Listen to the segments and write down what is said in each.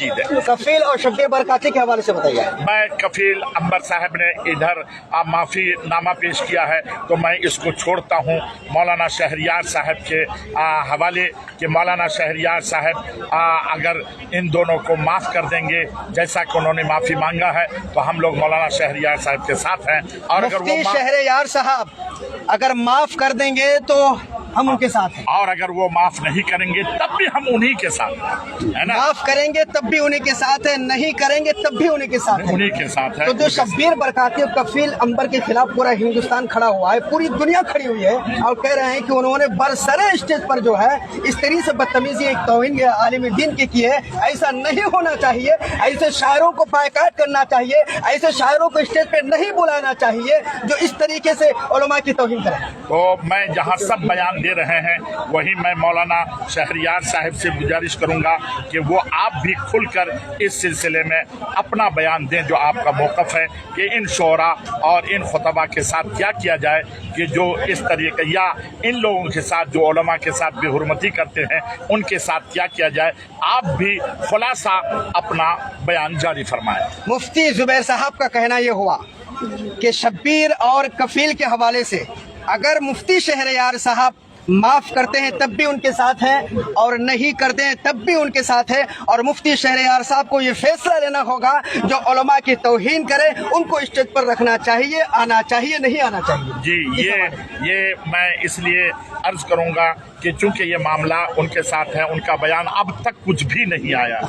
मजीद है। कफील और शब्बीर बरकाती के हवाले से बताइए। मैं कफील अंबर साहब ने इधर माफीनामा पेश किया है तो मैं इसको छोड़ता हूँ मौलाना शहरियार साहब के हवाले कि मौलाना शहरियार साहब अगर इन दोनों को माफ़ कर देंगे जैसा कि उन्होंने माफ़ी मांगा है तो हम लोग मौलाना शहरियार साहब के साथ हैं। और अगर वो शहरियार साहब अगर माफ़ कर देंगे तो हम उनके साथ हैं, और अगर वो माफ़ नहीं करेंगे तब भी हम उन्हीं के साथ है ना। माफ़ करेंगे तब भी उन्हीं के साथ है, नहीं करेंगे तब भी उन्हीं के साथ है, उन्हीं के साथ है। तो जो शब्बीर बरकाती और कफील अंबर के खिलाफ पूरा हिंदुस्तान खड़ा हुआ है, पूरी दुनिया खड़ी हुई है और कह रहे हैं कि उन्होंने बरसरे स्टेज पर जो है इस तरीके से बदतमीजी एक तौहीन आलिम दीन की है। ऐसा नहीं होना चाहिए, ऐसे शायरों को बायकाट करना चाहिए, ऐसे शायरों को स्टेज पे नहीं बुलाना चाहिए जो इस तरीके से उलमा की तौहीन करें। तो मैं जहाँ सब बयान दे रहे हैं वही मैं मौलाना शहरियार साहब से गुजारिश करूंगा कि वो आप भी खुलकर इस सिलसिले में अपना बयान दें जो आपका मौक़िफ़ है कि इन शोरा और इन खुतबा के साथ क्या किया जाए कि जो इस तरीके या इन लोगों के साथ जो उलमा के साथ बेहुरमती करते हैं उनके साथ क्या किया जाए। आप भी खुलासा अपना बयान जारी फरमाएं। मुफ्ती ज़ुबैर साहब का कहना ये हुआ कि शब्बीर और कफील के हवाले से अगर मुफ्ती शहरियार साहब माफ़ करते हैं तब भी उनके साथ हैं और नहीं करते हैं तब भी उनके साथ है, और मुफ्ती शहरियार साहब को ये फैसला लेना होगा जो उलमा की तौहीन करे उनको स्टेज पर रखना चाहिए, आना चाहिए, नहीं आना चाहिए। जी ये मैं इसलिए अर्ज करूंगा कि चूंकि ये मामला उनके साथ है, उनका बयान अब तक कुछ भी नहीं आया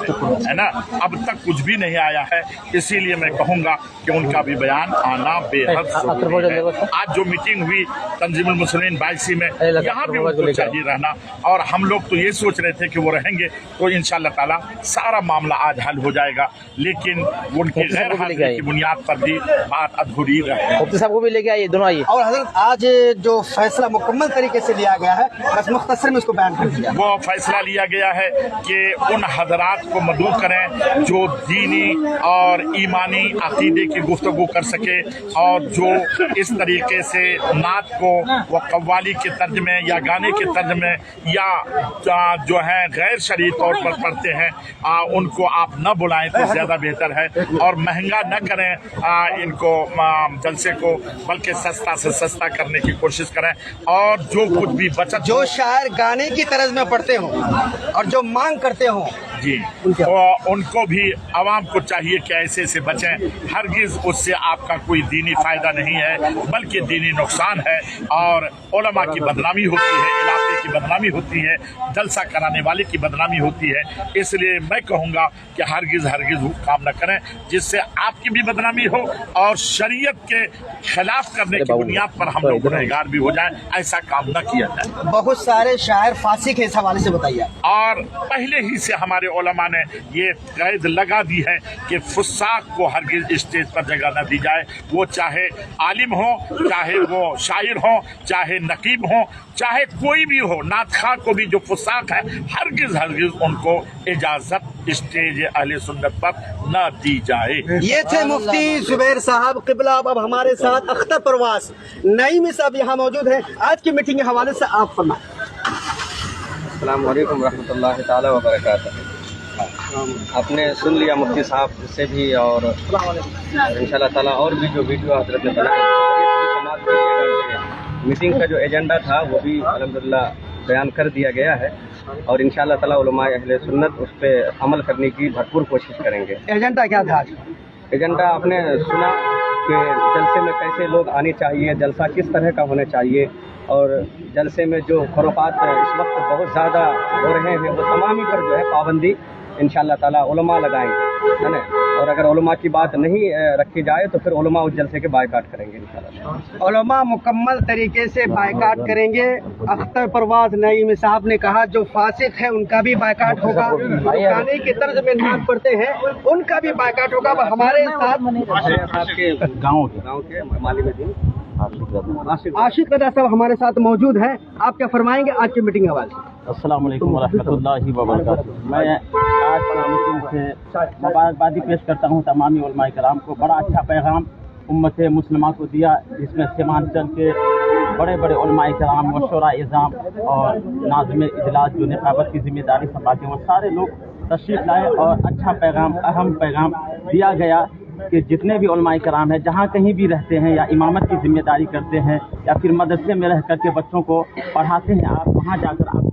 है ना, अब तक कुछ भी नहीं आया है, इसीलिए मैं कहूँगा कि उनका भी बयान आना बेहद ज़रूरी है। आज जो मीटिंग हुई तंजीमुल मुस्लिमीन 82 में, यहाँ भी उनको चाहिए रहना, और हम लोग तो ये सोच रहे थे कि वो रहेंगे तो इंशाअल्लाह ताला सारा मामला आज हल हो जाएगा, लेकिन उनकी गैर हाजिरी की बुनियाद पर भी बात अधूरी रहे। मुफ्ती साहब को भी लेके आइए, दोनों आइए। और हजरत आज जो फैसला मुकम्मल तरीके से लिया गया है, बस मुख्तसर में इसको बयान कर दिया। वो फैसला लिया गया है कि उन हजरात को मदऊ करें जो दीनी और ईमानी अकीदे की गुफ्तगू कर सके और जो इस तरीके से नात को वो कव्वाली के तर्ज में या गाने के तर्ज में या जो है गैर शरई तौर पर पढ़ते हैं उनको आप न बुलाएं तो ज़्यादा बेहतर है, और महंगा न करें इनको जलसे को, बल्कि सस्ता से सस्ता करने की कोशिश करें, और जो कुछ भी बचत जो शायर गाने की तरज में पढ़ते हों और जो मांग करते हों जी तो उनको भी आवाम को चाहिए कि ऐसे से बचें। हरगिज़ उससे आपका कोई दीनी फ़ायदा नहीं है बल्कि दीनी नुकसान है, और उलमा की बदनामी होती है, इलाके की बदनामी होती है, जलसा कराने वाले की बदनामी होती है। इसलिए मैं कहूँगा कि हरगिज़ वो काम न करें जिससे आपकी भी बदनामी हो और शरीयत के खिलाफ करने की बुनियाद पर हम लोग गुनहगार भी हो जाएं। ऐसा काम न किया जाए। बहुत सारे शायर फासिक है, इस हवाले से बताइए। और पहले ही से हमारे उलमा ने ये कैद लगा दी है कि फुस्साक को हरगिज़ स्टेज पर जगह न दी जाए, वो चाहे आलिम हो, चाहे वो शायर हो, चाहे नकीब हो, चाहे कोई भी हो, नातखा को भी जो फुस्साक है हरगिज़ उनको इजाज़त स्टेज अहले सुन्नत पर न दी जाए। ये थे मुफ्ती ज़ुबैर साहब क़िबला। अब हमारे साथ अख्तर परवास नईमी साहब यहाँ मौजूद हैं। आज की मीटिंग के हवाले से आप फरमाएं। अस्सलाम वालेकुम रहमतुल्लाहि ताला व बरकातहू। आपने सुन लिया मुफ्ती साहब से भी, और इंशाअल्लाह ताला और भी जो वीडियो हज़रत ने बनाया, मीटिंग का जो एजेंडा था वो भी अल्हम्दुलिल्लाह बयान कर दिया गया है, और इंशाअल्लाह ताला उलमा अहले सुन्नत उस पर अमल करने की भरपूर कोशिश करेंगे। एजेंडा क्या था? एजेंडा आपने सुना कि जलसे में कैसे लोग आने चाहिए, जलसा किस तरह का होना चाहिए, और जलसे में जो खुराफात इस वक्त बहुत ज़्यादा हो रहे हैं वो तमाम ही पर जो है पाबंदी इंशाअल्लाह ताला उलमा लगाएंगे, है ना। और अगर उलमा की बात नहीं रखी जाए तो फिर उलमा उस जलसे के बायकाट करेंगे इंशाअल्लाह। उलमा मुकम्मल तरीके से बायकाट करेंगे। अख्तर परवास नईमी साहब ने कहा जो फासिक है उनका भी बायकाट होगा, गाने के तर्ज में नाम पढ़ते हैं उनका भी बायकाट होगा। हमारे साथ के गाँव के माली में दिन आशिक रजा साहब हमारे साथ मौजूद हैं। आप क्या फरमाएंगे आज की मीटिंग के हवाले से? अस्सलाम वालेकुम व रहमतुल्लाहि व बरकातहू। मैं आज की मीटिंग से मुबारकबादी पेश करता हूँ तमामी उलमाए कराम को। बड़ा अच्छा पैगाम उम्मत मुस्लिमा को दिया, जिसमें सीमांचल के बड़े बड़े उलमाए कराम व शुरा इज़ाम और नाज़िम इजलास जो निकाबत की जिम्मेदारी संभालते हैं वो सारे लोग तशरीफ़ लाए और अच्छा पैगाम, अहम पैगाम दिया गया कि जितने भी उलमाए कराम हैं, जहाँ कहीं भी रहते हैं या इमामत की जिम्मेदारी करते हैं या फिर मदरसे में रह करके बच्चों को पढ़ाते हैं, आप वहाँ जाकर आप